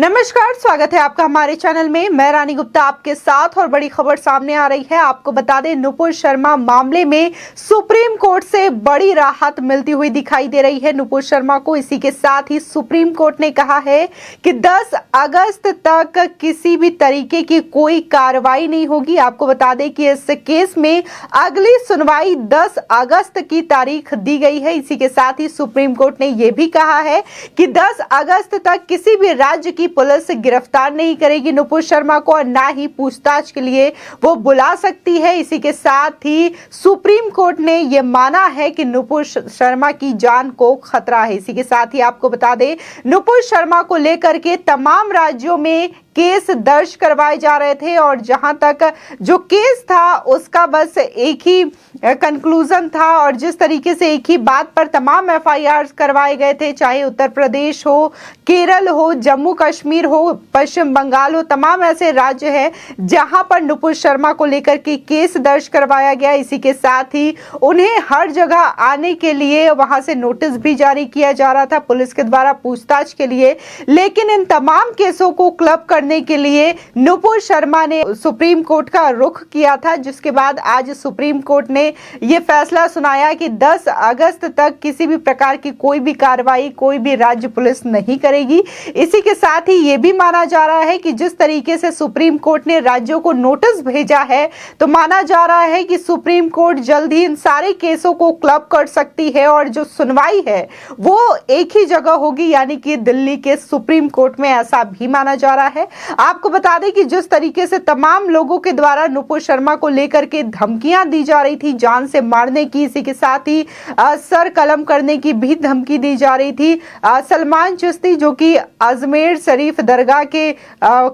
नमस्कार, स्वागत है आपका हमारे चैनल में। मैं रानी गुप्ता आपके साथ और बड़ी खबर सामने आ रही है। आपको बता दें, नुपुर शर्मा मामले में सुप्रीम कोर्ट से बड़ी राहत मिलती हुई दिखाई दे रही है नुपुर शर्मा को। इसी के साथ ही सुप्रीम कोर्ट ने कहा है कि 10 अगस्त तक किसी भी तरीके की कोई कार्रवाई नहीं होगी। आपको बता दें कि इस केस में अगली सुनवाई 10 अगस्त की तारीख दी गई है। इसी के साथ ही सुप्रीम कोर्ट ने यह भी कहा है कि 10 अगस्त तक किसी भी राज्य की पुलिस गिरफ्तार नहीं करेगी नुपुर शर्मा को और ना ही पूछताछ के लिए वो बुला सकती है। इसी के साथ ही सुप्रीम कोर्ट ने यह माना है कि नुपुर शर्मा की जान को खतरा है। इसी के साथ ही आपको बता दें, नुपुर शर्मा को लेकर के तमाम राज्यों में केस दर्ज करवाए जा रहे थे और जहां तक जो केस था उसका बस एक ही कंक्लूजन था और जिस तरीके से एक ही बात पर तमाम एफआईआर करवाए गए थे, चाहे उत्तर प्रदेश हो, केरल हो, जम्मू कश्मीर हो, पश्चिम बंगाल हो, तमाम ऐसे राज्य हैं जहां पर नुपुर शर्मा को लेकर के केस दर्ज करवाया गया। इसी के साथ ही उन्हें हर जगह आने के लिए वहां से नोटिस भी जारी किया जा रहा था पुलिस के द्वारा पूछताछ के लिए। लेकिन इन तमाम केसों को क्लब करने के लिए नुपुर शर्मा ने सुप्रीम कोर्ट का रुख किया था, जिसके बाद आज सुप्रीम कोर्ट ने यह फैसला सुनाया कि 10 अगस्त तक किसी भी प्रकार की कोई भी कार्रवाई कोई भी राज्य पुलिस नहीं करेगी। इसी के साथ ही यह भी माना जा रहा है कि जिस तरीके से सुप्रीम कोर्ट ने राज्यों को नोटिस भेजा है, तो माना जा रहा है कि सुप्रीम कोर्ट जल्द ही इन सारे केसों को क्लब कर सकती है और जो सुनवाई है वो एक ही जगह होगी, यानी कि दिल्ली के सुप्रीम कोर्ट में, ऐसा भी माना जा रहा है। आपको बता दें कि जिस तरीके से तमाम लोगों के द्वारा नुपुर शर्मा को लेकर के धमकियां दी जा रही थी, जान से मारने की, इसी के साथ ही सर कलम करने की भी धमकी दी जा रही थी। सलमान चिश्ती जो कि अजमेर शरीफ दरगाह के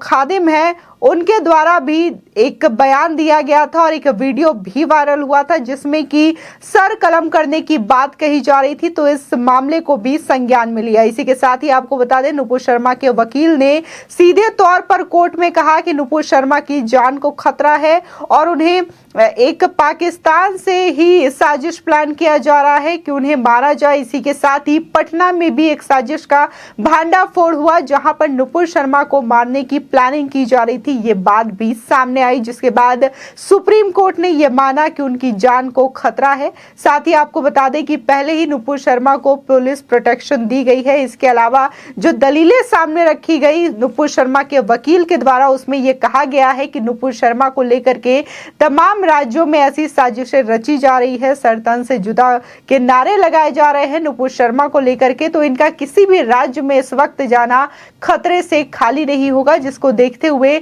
खादिम हैं, उनके द्वारा भी एक बयान दिया गया था और एक वीडियो भी वायरल हुआ था जिसमें कि सर कलम करने की बात कही जा रही थी। तो इस मामले को भी संज्ञान में लिया। इसी के साथ ही आपको बता दें, नुपुर शर्मा के वकील ने सीधे तौर पर कोर्ट में कहा कि नुपुर शर्मा की जान को खतरा है और उन्हें एक पाकिस्तान से ही साजिश प्लान किया जा रहा है कि उन्हें मारा जाए। इसी के साथ ही पटना में भी एक साजिश का भांडाफोड़ हुआ जहां पर नुपुर शर्मा को मारने की प्लानिंग की जा रही थी। ये बात भी सामने आई, जिसके बाद सुप्रीम कोर्ट ने यह माना कि उनकी जान को खतरा है। साथ ही आपको बता दें कि पहले ही नुपुर शर्मा को पुलिस प्रोटेक्शन दी गई है। इसके अलावा जो दलीलें सामने रखी गई नुपुर शर्मा के वकील के द्वारा, उसमें यह कहा गया है कि नुपुर शर्मा को लेकर के तमाम राज्यों में ऐसी साजिशें रची जा रही है, सर तन से जुदा के नारे लगाए जा रहे हैं नुपुर शर्मा को लेकर के। तो इनका किसी भी राज्य में इस वक्त जाना खतरे से खाली नहीं होगा, जिसको देखते हुए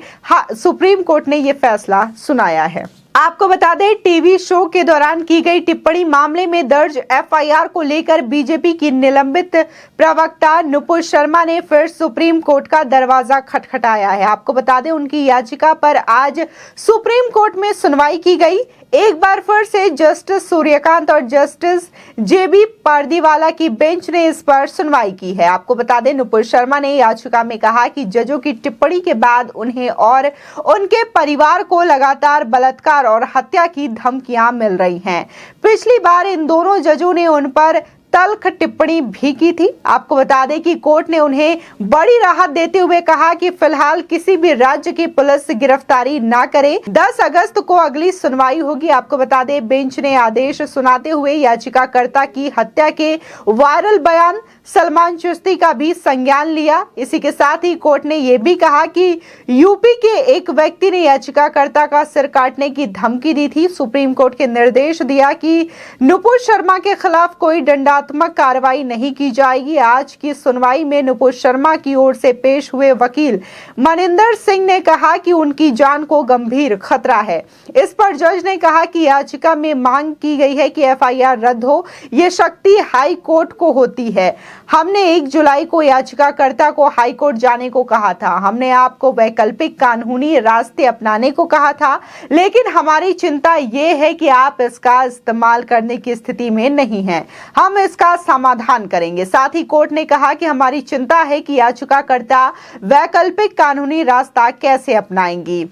सुप्रीम कोर्ट ने यह फैसला सुनाया है। आपको बता दें, टीवी शो के दौरान की गई टिप्पणी मामले में दर्ज एफआईआर को लेकर बीजेपी की निलंबित प्रवक्ता नुपुर शर्मा ने फिर सुप्रीम कोर्ट का दरवाजा खटखटाया है। आपको बता दें, उनकी याचिका पर आज सुप्रीम कोर्ट में सुनवाई की गई। एक बार फिर से जस्टिस सूर्यकांत और जस्टिस जेबी पारदीवाला की बेंच ने इस पर सुनवाई की है। आपको बता दें, नुपुर शर्मा ने याचिका में कहा कि जजों की टिप्पणी के बाद उन्हें और उनके परिवार को लगातार बलात्कार और हत्या की धमकियां मिल रही हैं। पिछली बार इन दोनों जजों ने उन पर तल्ख टिप्पणी भी की थी। आपको बता दें कि कोर्ट ने उन्हें बड़ी राहत देते हुए कहा कि फिलहाल किसी भी राज्य की पुलिस गिरफ्तारी ना करे। 10 अगस्त को अगली सुनवाई होगी। आपको बता दें, बेंच ने आदेश सुनाते हुए याचिकाकर्ता की हत्या के वायरल बयान सलमान चिश्ती का भी संज्ञान लिया। इसी के साथ ही कोर्ट ने यह भी कहा कि यूपी के एक व्यक्ति ने याचिकाकर्ता का सिर काटने की धमकी दी थी। सुप्रीम कोर्ट के निर्देश दिया कि नुपुर शर्मा के खिलाफ कोई दंडात्मक कार्रवाई नहीं की जाएगी। आज की सुनवाई में नुपुर शर्मा की ओर से पेश हुए वकील मनिंदर सिंह ने कहा कि उनकी जान को गंभीर खतरा है। इस पर जज ने कहा कि याचिका में मांग की गई है कि एफआईआर रद्द हो, यह शक्ति हाई कोर्ट को होती है। हमने 1 जुलाई को याचिकाकर्ता को हाई कोर्ट जाने को कहा था। हमने आपको वैकल्पिक कानूनी रास्ते अपनाने को कहा था, लेकिन हमारी चिंता यह है कि आप इसका इस्तेमाल करने की स्थिति में नहीं हैं। हम इसका समाधान करेंगे। साथ ही कोर्ट ने कहा कि हमारी चिंता है कि याचिकाकर्ता वैकल्पिक कानूनी रास्ता कैसे अपनाएंगी।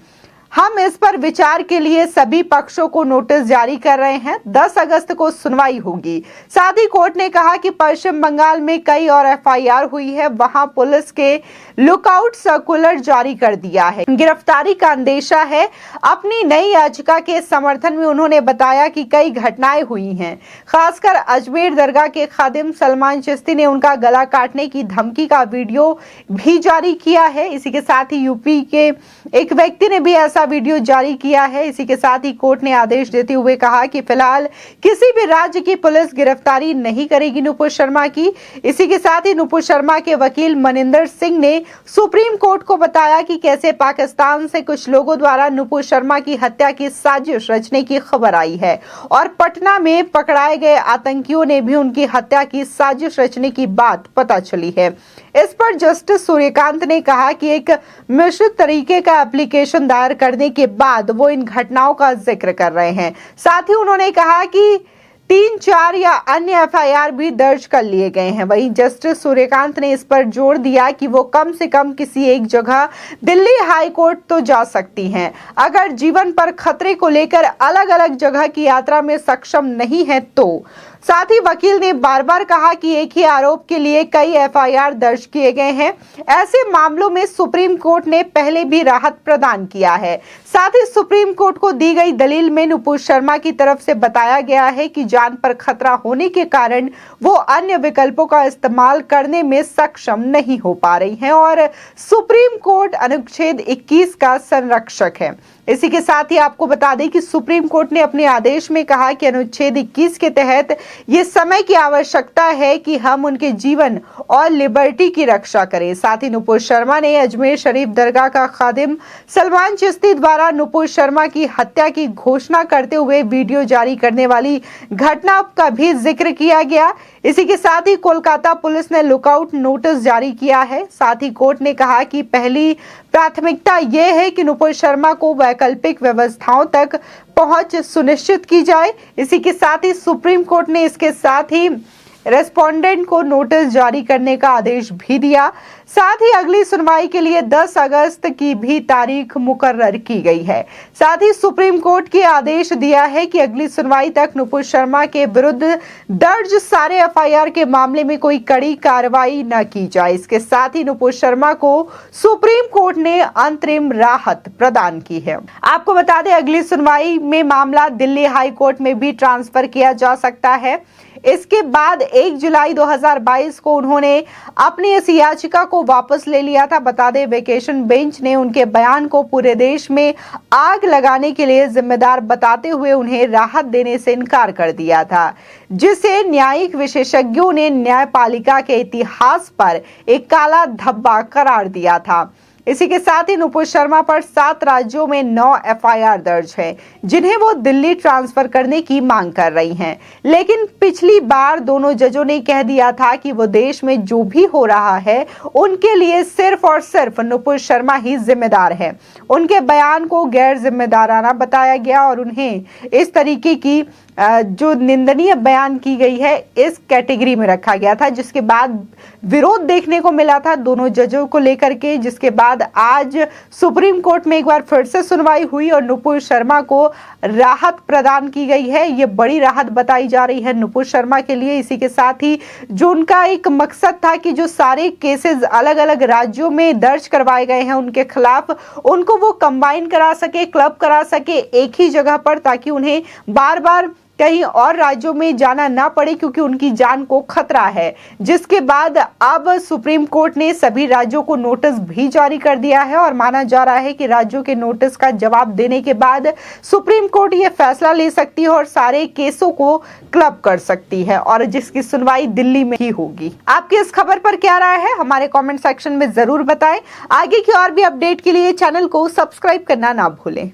हम इस पर विचार के लिए सभी पक्षों को नोटिस जारी कर रहे हैं। 10 अगस्त को सुनवाई होगी। साथ ही कोर्ट ने कहा कि पश्चिम बंगाल में कई और एफआईआर हुई है, वहां पुलिस के लुकआउट सर्कुलर जारी कर दिया है। गिरफ्तारी का अंदेशा है। अपनी नई याचिका के समर्थन में उन्होंने बताया कि कई घटनाएं हुई हैं, खासकर अजमेर दरगाह के खादिम सलमान चिश्ती ने उनका गला काटने की धमकी का वीडियो भी जारी किया है। इसी के साथ ही यूपी के एक व्यक्ति ने भी ऐसा वीडियो जारी किया है। इसी के साथ ही कोर्ट ने आदेश देते हुए कहा कि फिलहाल किसी भी राज्य की पुलिस गिरफ्तारी नहीं करेगी नुपुर शर्मा की। इसी के साथ ही नुपुर शर्मा के वकील मनिंदर सिंह ने सुप्रीम कोर्ट को बताया कि कैसे पाकिस्तान से कुछ लोगों द्वारा नुपुर शर्मा की हत्या की साजिश रचने की खबर आई है और पटना में पकड़ाए गए आतंकियों ने भी उनकी हत्या की साजिश रचने की बात पता चली है। इस पर जस्टिस सूर्यकांत ने कहा कि एक मिश्रित तरीके का एप्लीकेशन दायर करने के बाद वो इन घटनाओं का जिक्र कर रहे हैं। साथ ही उन्होंने कहा कि 3-4 या अन्य एफआईआर भी दर्ज कर लिए गए हैं। वहीं जस्टिस सूर्यकांत ने इस पर जोर दिया कि वो कम से कम किसी एक जगह दिल्ली हाई कोर्ट तो जा सकती हैं। अगर जीवन पर खतरे को लेकर अलग अलग जगह की यात्रा में सक्षम नहीं है तो। साथ ही वकील ने बार बार कहा कि एक ही आरोप के लिए कई एफआईआर दर्ज किए गए हैं। ऐसे मामलों में सुप्रीम कोर्ट ने पहले भी राहत प्रदान किया है। साथ ही सुप्रीम कोर्ट को दी गई दलील में नुपुर शर्मा की तरफ से बताया गया है कि जान पर खतरा होने के कारण वो अन्य विकल्पों का इस्तेमाल करने में सक्षम नहीं हो पा रही हैं और सुप्रीम कोर्ट अनुच्छेद 21 का संरक्षक है। इसी के साथ ही आपको बता दें कि सुप्रीम कोर्ट ने अपने आदेश में कहा कि अनुच्छेद 21 के तहत ये समय की आवश्यकता है कि हम उनके जीवन और लिबर्टी की रक्षा करें। साथ ही नुपुर शर्मा ने अजमेर शरीफ दरगाह का खादिम सलमान चिश्ती द्वारा नुपुर शर्मा की हत्या की घोषणा करते हुए वीडियो जारी करने वाली घटना का भी जिक्र किया गया। इसी के साथ ही कोलकाता पुलिस ने लुकआउट नोटिस जारी किया है। साथ ही कोर्ट ने कहा कि पहली प्राथमिकता यह है कि नुपुर शर्मा को वैकल्पिक व्यवस्थाओं तक पहुंच सुनिश्चित की जाए। इसी के साथ ही सुप्रीम कोर्ट ने इसके साथ ही रेस्पोंडेंट को नोटिस जारी करने का आदेश भी दिया। साथ ही अगली सुनवाई के लिए 10 अगस्त की भी तारीख मुकर्रर की गई है। साथ ही सुप्रीम कोर्ट के आदेश दिया है कि अगली सुनवाई तक नुपुर शर्मा के विरुद्ध दर्ज सारे एफआईआर के मामले में कोई कड़ी कार्रवाई न की जाए। इसके साथ ही नुपुर शर्मा को सुप्रीम कोर्ट ने अंतरिम राहत प्रदान की है। आपको बता दें अगली सुनवाई में मामला दिल्ली हाई कोर्ट में भी ट्रांसफर किया जा सकता है। इसके बाद 1 जुलाई 2022 को उन्होंने अपनी इस याचिका को वापस ले लिया था। बता दें वेकेशन बेंच ने उनके बयान को पूरे देश में आग लगाने के लिए जिम्मेदार बताते हुए उन्हें राहत देने से इनकार कर दिया था, जिसे न्यायिक विशेषज्ञों ने न्यायपालिका के इतिहास पर एक काला धब्बा करार दिया था। इसी के साथ ही नुपुर शर्मा पर 7 राज्यों में 9 एफआईआर दर्ज है, जिन्हें वो दिल्ली ट्रांसफर करने की मांग कर रही हैं। लेकिन पिछली बार दोनों जजों ने कह दिया था कि वो देश में जो भी हो रहा है उनके लिए सिर्फ और सिर्फ नुपुर शर्मा ही जिम्मेदार है। उनके बयान को गैर जिम्मेदाराना बताया गया और उन्हें इस तरीके की जो निंदनीय बयान की गई है इस कैटेगरी में रखा गया था, जिसके बाद विरोध देखने को मिला था दोनों जजों को लेकर के। जिसके बाद आज सुप्रीम कोर्ट में एक बार फिर से सुनवाई हुई और नुपुर शर्मा को राहत प्रदान की गई है। ये बड़ी राहत बताई जा रही है नुपुर शर्मा के लिए। इसी के साथ ही जो उनका एक मकसद था कि जो सारे केसेस अलग अलग राज्यों में दर्ज करवाए गए हैं उनके खिलाफ, उनको वो कंबाइन करा सके, क्लब करा सके एक ही जगह पर, ताकि उन्हें बार बार कहीं और राज्यों में जाना ना पड़े, क्योंकि उनकी जान को खतरा है। जिसके बाद अब सुप्रीम कोर्ट ने सभी राज्यों को नोटिस भी जारी कर दिया है और माना जा रहा है कि राज्यों के नोटिस का जवाब देने के बाद सुप्रीम कोर्ट ये फैसला ले सकती है और सारे केसों को क्लब कर सकती है और जिसकी सुनवाई दिल्ली में ही होगी। आपकी इस खबर पर क्या राय है हमारे कॉमेंट सेक्शन में जरूर बताएं। आगे की और भी अपडेट के लिए चैनल को सब्सक्राइब करना ना भूलें।